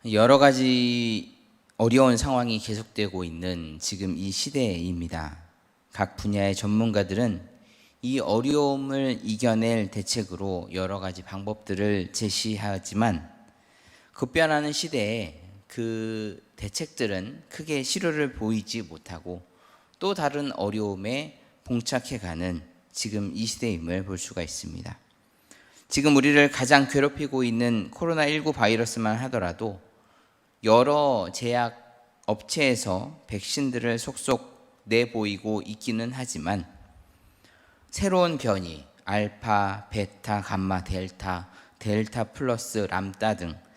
여러 가지 어려운 상황이 계속되고 있는 지금 이 시대입니다. 각 분야의 전문가들은 이 어려움을 이겨낼 대책으로 여러 가지 방법들을 제시하지만 급변하는 시대에 그 대책들은 크게 실효를 보이지 못하고 또 다른 어려움에 봉착해가는 지금 이 시대임을 볼 수가 있습니다. 지금 우리를 가장 괴롭히고 있는 코로나19 바이러스만 하더라도 여러 제약 업체에서 백신들을 속속 내보이고 있기는 하지만 새로운 변이, 알파, 베타, 감마, 델타, 델타 플러스, 람다 등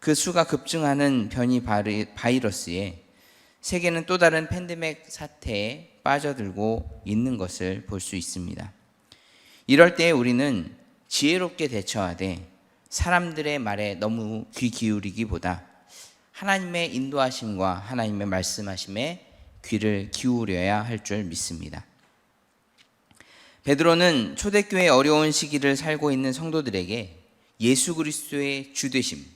그 수가 급증하는 변이 바이러스에 세계는 또 다른 팬데믹 사태에 빠져들고 있는 것을 볼 수 있습니다. 이럴 때 우리는 지혜롭게 대처하되 사람들의 말에 너무 귀 기울이기보다 하나님의 인도하심과 하나님의 말씀하심에 귀를 기울여야 할 줄 믿습니다. 베드로는 초대교회의 어려운 시기를 살고 있는 성도들에게 예수 그리스도의 주되심,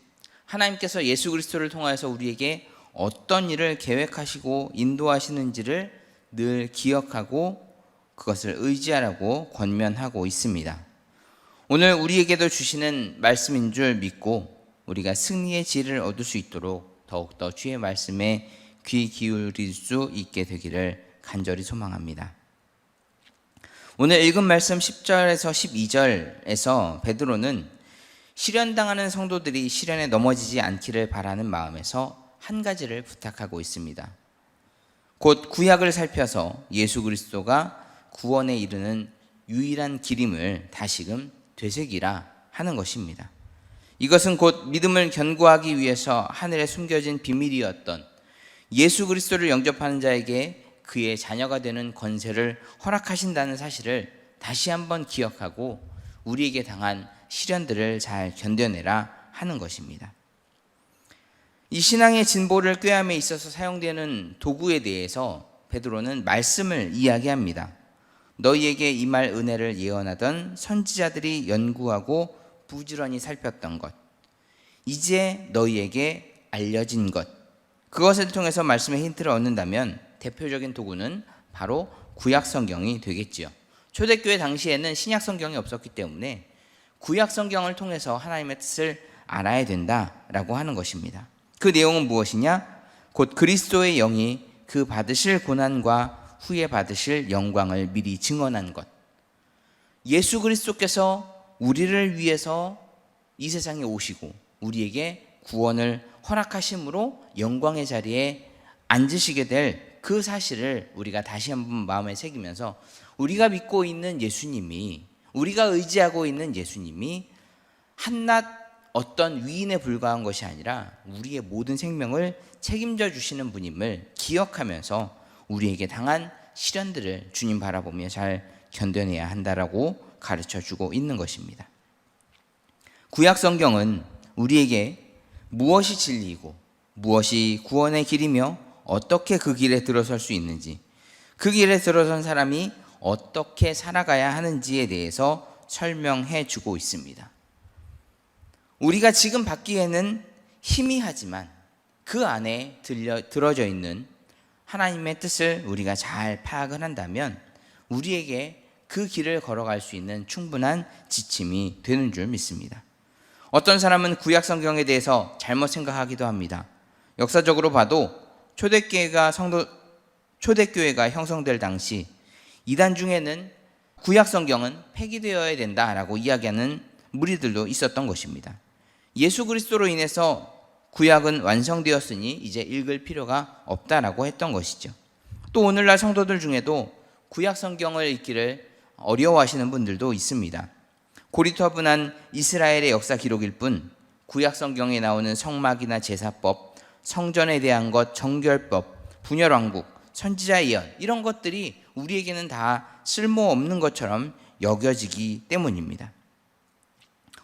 하나님께서 예수 그리스도를 통하여서 우리에게 어떤 일을 계획하시고 인도하시는지를 늘 기억하고 그것을 의지하라고 권면하고 있습니다. 오늘 우리에게도 주시는 말씀인 줄 믿고 우리가 승리의 지혜를 얻을 수 있도록 더욱더 주의 말씀에 귀 기울일 수 있게 되기를 간절히 소망합니다. 오늘 읽은 말씀 10절에서 12절에서 베드로는 시련당하는 성도들이 시련에 넘어지지 않기를 바라는 마음에서 한 가지를 부탁하고 있습니다. 곧 구약을 살펴서 예수 그리스도가 구원에 이르는 유일한 길임을 다시금 되새기라 하는 것입니다. 이것은 곧 믿음을 견고하기 위해서 하늘에 숨겨진 비밀이었던 예수 그리스도를 영접하는 자에게 그의 자녀가 되는 권세를 허락하신다는 사실을 다시 한번 기억하고 우리에게 당한 시련들을 잘 견뎌내라 하는 것입니다. 이 신앙의 진보를 꾀함에 있어서 사용되는 도구에 대해서 베드로는 말씀을 이야기합니다. 너희에게 임할 은혜를 예언하던 선지자들이 연구하고 부지런히 살폈던 것, 이제 너희에게 알려진 것, 그것을 통해서 말씀의 힌트를 얻는다면 대표적인 도구는 바로 구약 성경이 되겠지요. 초대교회 당시에는 신약 성경이 없었기 때문에 구약 성경을 통해서 하나님의 뜻을 알아야 된다라고 하는 것입니다. 그 내용은 무엇이냐? 곧 그리스도의 영이 그 받으실 고난과 후에 받으실 영광을 미리 증언한 것. 예수 그리스도께서 우리를 위해서 이 세상에 오시고 우리에게 구원을 허락하심으로 영광의 자리에 앉으시게 될 그 사실을 우리가 다시 한번 마음에 새기면서 우리가 믿고 있는 예수님이, 우리가 의지하고 있는 예수님이 한낱 어떤 위인에 불과한 것이 아니라 우리의 모든 생명을 책임져 주시는 분임을 기억하면서 우리에게 당한 시련들을 주님 바라보며 잘 견뎌내야 한다라고 가르쳐 주고 있는 것입니다. 구약 성경은 우리에게 무엇이 진리이고 무엇이 구원의 길이며 어떻게 그 길에 들어설 수 있는지, 그 길에 들어선 사람이 어떻게 살아가야 하는지에 대해서 설명해 주고 있습니다. 우리가 지금 받기에는 희미하지만 그 안에 들어져 있는 하나님의 뜻을 우리가 잘 파악을 한다면 우리에게 그 길을 걸어갈 수 있는 충분한 지침이 되는 줄 믿습니다. 어떤 사람은 구약 성경에 대해서 잘못 생각하기도 합니다. 역사적으로 봐도 초대교회가 형성될 당시 이단 중에는 구약 성경은 폐기되어야 된다라고 이야기하는 무리들도 있었던 것입니다. 예수 그리스도로 인해서 구약은 완성되었으니 이제 읽을 필요가 없다라고 했던 것이죠. 또 오늘날 성도들 중에도 구약 성경을 읽기를 어려워하시는 분들도 있습니다. 고리타분한 이스라엘의 역사 기록일 뿐 구약 성경에 나오는 성막이나 제사법, 성전에 대한 것, 정결법, 분열왕국, 선지자 예언, 이런 것들이 우리에게는 다 쓸모없는 것처럼 여겨지기 때문입니다.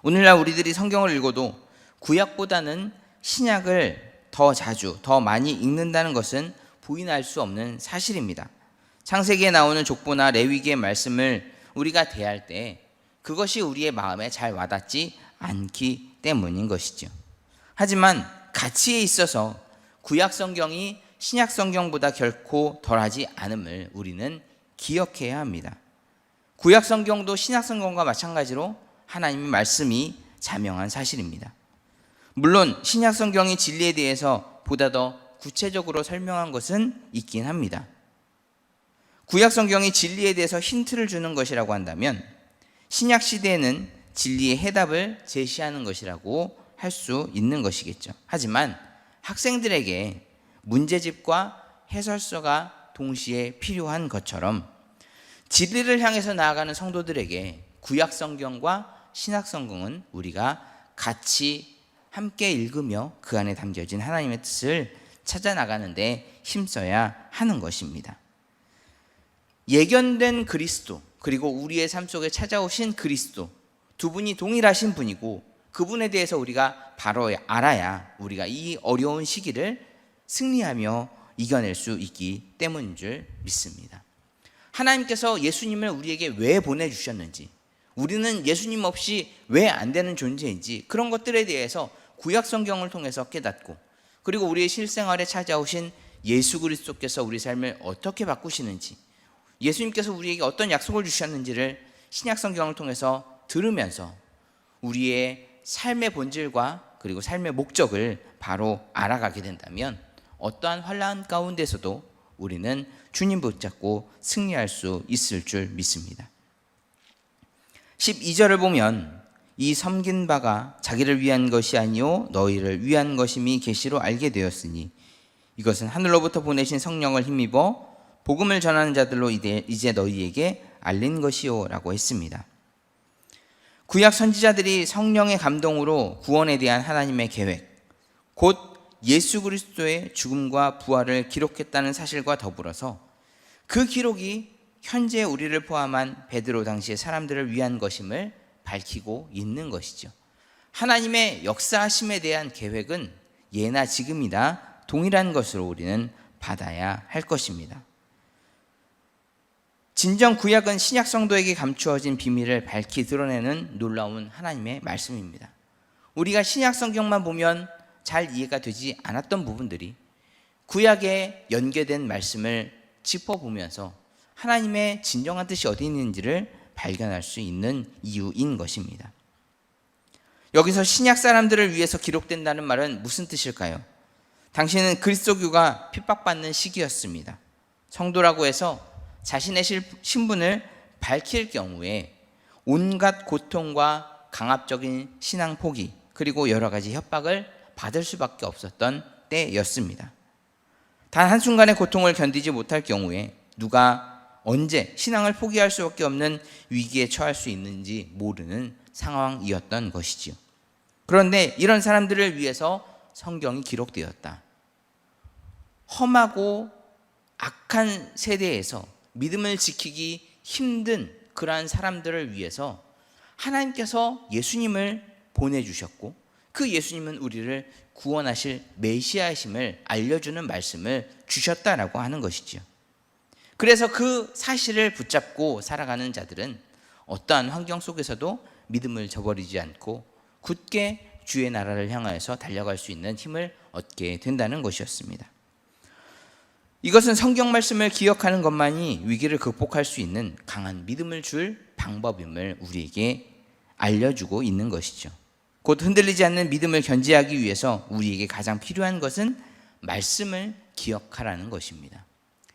오늘날 우리들이 성경을 읽어도 구약보다는 신약을 더 자주, 더 많이 읽는다는 것은 부인할 수 없는 사실입니다. 창세기에 나오는 족보나 레위기의 말씀을 우리가 대할 때 그것이 우리의 마음에 잘 와닿지 않기 때문인 것이죠. 하지만 가치에 있어서 구약 성경이 신약 성경보다 결코 덜하지 않음을 우리는 기억해야 합니다. 구약 성경도 신약 성경과 마찬가지로 하나님의 말씀이 자명한 사실입니다. 물론 신약 성경이 진리에 대해서 보다 더 구체적으로 설명한 것은 있긴 합니다. 구약 성경이 진리에 대해서 힌트를 주는 것이라고 한다면 신약 시대에는 진리의 해답을 제시하는 것이라고 할 수 있는 것이겠죠. 하지만 학생들에게 문제집과 해설서가 동시에 필요한 것처럼 진리를 향해서 나아가는 성도들에게 구약 성경과 신약 성경은 우리가 같이 함께 읽으며 그 안에 담겨진 하나님의 뜻을 찾아 나가는데 힘써야 하는 것입니다. 예견된 그리스도 그리고 우리의 삶 속에 찾아오신 그리스도 두 분이 동일하신 분이고 그분에 대해서 우리가 바로 알아야 우리가 이 어려운 시기를 승리하며 이겨낼 수 있기 때문인 줄 믿습니다. 하나님께서 예수님을 우리에게 왜 보내주셨는지, 우리는 예수님 없이 왜 안 되는 존재인지, 그런 것들에 대해서 구약 성경을 통해서 깨닫고, 그리고 우리의 실생활에 찾아오신 예수 그리스도께서 우리 삶을 어떻게 바꾸시는지, 예수님께서 우리에게 어떤 약속을 주셨는지를 신약 성경을 통해서 들으면서 우리의 삶의 본질과 그리고 삶의 목적을 바로 알아가게 된다면 어떠한 환난 가운데서도 우리는 주님 붙잡고 승리할 수 있을 줄 믿습니다. 12절을 보면 이 섬긴 바가 자기를 위한 것이 아니요 너희를 위한 것임이 계시로 알게 되었으니 이것은 하늘로부터 보내신 성령을 힘입어 복음을 전하는 자들로 이제 너희에게 알린 것이요 라고 했습니다. 구약 선지자들이 성령의 감동으로 구원에 대한 하나님의 계획, 곧 예수 그리스도의 죽음과 부활을 기록했다는 사실과 더불어서 그 기록이 현재 우리를 포함한 베드로 당시의 사람들을 위한 것임을 밝히고 있는 것이죠. 하나님의 역사하심에 대한 계획은 예나 지금이나 동일한 것으로 우리는 받아야 할 것입니다. 진정 구약은 신약 성도에게 감추어진 비밀을 밝히 드러내는 놀라운 하나님의 말씀입니다. 우리가 신약 성경만 보면 잘 이해가 되지 않았던 부분들이 구약에 연계된 말씀을 짚어보면서 하나님의 진정한 뜻이 어디 있는지를 발견할 수 있는 이유인 것입니다. 여기서 신약 사람들을 위해서 기록된다는 말은 무슨 뜻일까요? 당시에는 그리스도교가 핍박받는 시기였습니다. 성도라고 해서 자신의 신분을 밝힐 경우에 온갖 고통과 강압적인 신앙 포기 그리고 여러 가지 협박을 받을 수밖에 없었던 때였습니다. 단 한순간의 고통을 견디지 못할 경우에 누가 언제 신앙을 포기할 수밖에 없는 위기에 처할 수 있는지 모르는 상황이었던 것이지요. 그런데 이런 사람들을 위해서 성경이 기록되었다. 험하고 악한 세대에서 믿음을 지키기 힘든 그러한 사람들을 위해서 하나님께서 예수님을 보내주셨고 그 예수님은 우리를 구원하실 메시아이심을 알려주는 말씀을 주셨다라고 하는 것이지요. 그래서 그 사실을 붙잡고 살아가는 자들은 어떠한 환경 속에서도 믿음을 저버리지 않고 굳게 주의 나라를 향하여서 달려갈 수 있는 힘을 얻게 된다는 것이었습니다. 이것은 성경 말씀을 기억하는 것만이 위기를 극복할 수 있는 강한 믿음을 줄 방법임을 우리에게 알려주고 있는 것이죠. 곧 흔들리지 않는 믿음을 견지하기 위해서 우리에게 가장 필요한 것은 말씀을 기억하라는 것입니다.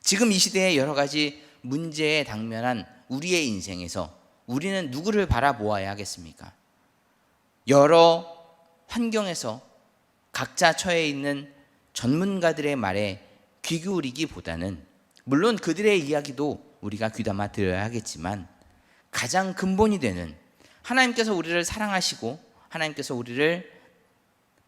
지금 이 시대에 여러 가지 문제에 당면한 우리의 인생에서 우리는 누구를 바라보아야 하겠습니까? 여러 환경에서 각자 처해 있는 전문가들의 말에 귀 기울이기보다는 물론 그들의 이야기도 우리가 귀담아 들어야 하겠지만 가장 근본이 되는 하나님께서 우리를 사랑하시고 하나님께서 우리를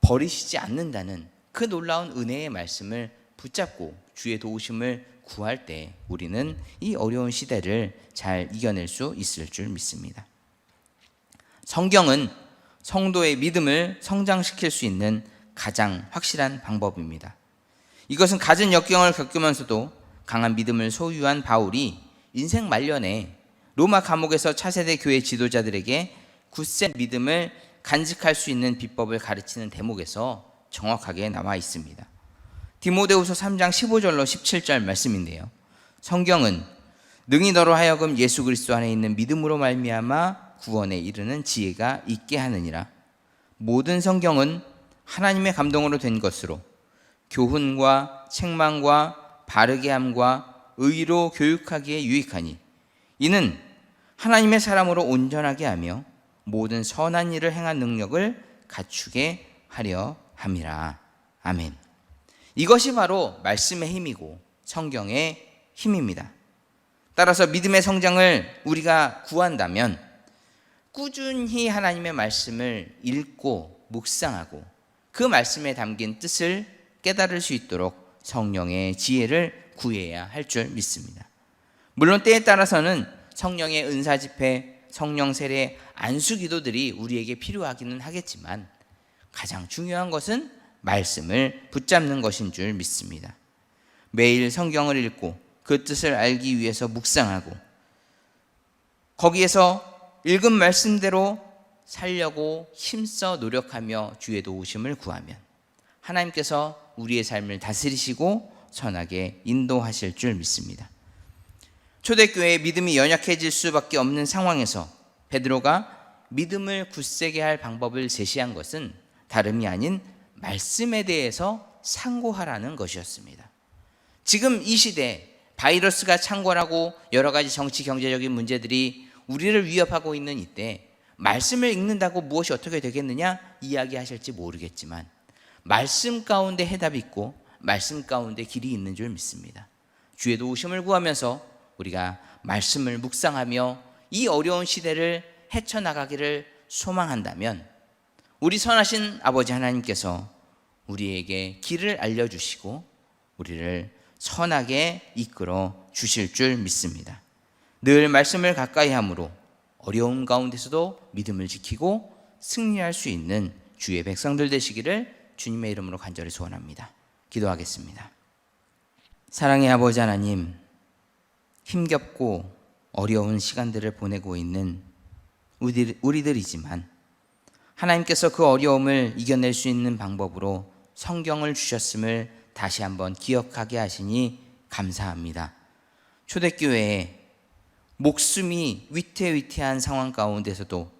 버리시지 않는다는 그 놀라운 은혜의 말씀을 붙잡고 주의 도우심을 구할 때 우리는 이 어려운 시대를 잘 이겨낼 수 있을 줄 믿습니다. 성경은 성도의 믿음을 성장시킬 수 있는 가장 확실한 방법입니다. 이것은 갖은 역경을 겪으면서도 강한 믿음을 소유한 바울이 인생 말년에 로마 감옥에서 차세대 교회 지도자들에게 굳센 믿음을 간직할 수 있는 비법을 가르치는 대목에서 정확하게 나와 있습니다. 디모데후서 3장 15절로 17절 말씀인데요. 성경은 능히 너로 하여금 예수 그리스도 안에 있는 믿음으로 말미암아 구원에 이르는 지혜가 있게 하느니라. 모든 성경은 하나님의 감동으로 된 것으로 교훈과 책망과 바르게 함과 의로 교육하기에 유익하니 이는 하나님의 사람으로 온전하게 하며 모든 선한 일을 행한 능력을 갖추게 하려 함이라. 아멘. 이것이 바로 말씀의 힘이고 성경의 힘입니다. 따라서 믿음의 성장을 우리가 구한다면 꾸준히 하나님의 말씀을 읽고 묵상하고 그 말씀에 담긴 뜻을 깨달을 수 있도록 성령의 지혜를 구해야 할 줄 믿습니다. 물론 때에 따라서는 성령의 은사 집회, 성령 세례, 안수 기도들이 우리에게 필요하기는 하겠지만 가장 중요한 것은 말씀을 붙잡는 것인 줄 믿습니다. 매일 성경을 읽고 그 뜻을 알기 위해서 묵상하고 거기에서 읽은 말씀대로 살려고 힘써 노력하며 주의 도우심을 구하면 하나님께서 우리의 삶을 다스리시고 선하게 인도하실 줄 믿습니다. 초대교회의 믿음이 연약해질 수밖에 없는 상황에서 베드로가 믿음을 굳세게 할 방법을 제시한 것은 다름이 아닌 말씀에 대해서 상고하라는 것이었습니다. 지금 이 시대 바이러스가 창궐하고 여러 가지 정치 경제적인 문제들이 우리를 위협하고 있는 이때 말씀을 읽는다고 무엇이 어떻게 되겠느냐 이야기하실지 모르겠지만 말씀 가운데 해답이 있고 말씀 가운데 길이 있는 줄 믿습니다. 주의 도우심을 구하면서 우리가 말씀을 묵상하며 이 어려운 시대를 헤쳐나가기를 소망한다면 우리 선하신 아버지 하나님께서 우리에게 길을 알려주시고 우리를 선하게 이끌어 주실 줄 믿습니다. 늘 말씀을 가까이 함으로 어려운 가운데서도 믿음을 지키고 승리할 수 있는 주의 백성들 되시기를 주님의 이름으로 간절히 소원합니다. 기도하겠습니다. 사랑의 아버지 하나님, 힘겹고 어려운 시간들을 보내고 있는 우리들이지만 하나님께서 그 어려움을 이겨낼 수 있는 방법으로 성경을 주셨음을 다시 한번 기억하게 하시니 감사합니다. 초대교회에 목숨이 위태위태한 상황 가운데서도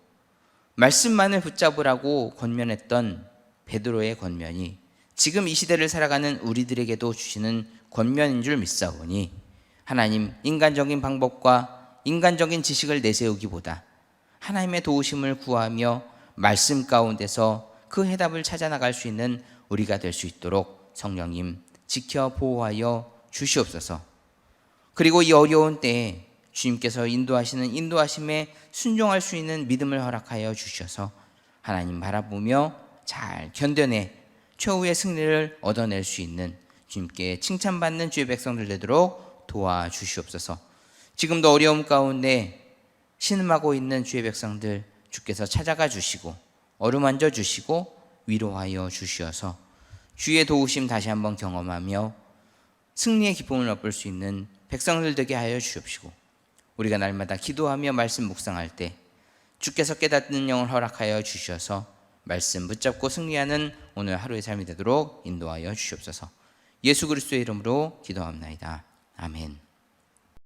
말씀만을 붙잡으라고 권면했던 베드로의 권면이 지금 이 시대를 살아가는 우리들에게도 주시는 권면인 줄 믿사오니 하나님, 인간적인 방법과 인간적인 지식을 내세우기보다 하나님의 도우심을 구하며 말씀 가운데서 그 해답을 찾아 나갈 수 있는 우리가 될 수 있도록 성령님 지켜 보호하여 주시옵소서. 그리고 이 어려운 때에 주님께서 인도하시는 인도하심에 순종할 수 있는 믿음을 허락하여 주셔서 하나님 바라보며 잘 견뎌내 최후의 승리를 얻어낼 수 있는 주님께 칭찬받는 주의 백성들 되도록 도와주시옵소서. 지금도 어려움 가운데 신음하고 있는 주의 백성들 주께서 찾아가 주시고 어루만져 주시고 위로하여 주시어서 주의 도우심 다시 한번 경험하며 승리의 기쁨을 맛볼 수 있는 백성들 되게 하여 주옵시고 우리가 날마다 기도하며 말씀 묵상할 때 주께서 깨닫는 영을 허락하여 주셔서 말씀 붙잡고 승리하는 오늘 하루의 삶이 되도록 인도하여 주시옵소서. 예수 그리스도의 이름으로 기도합나이다. 아멘.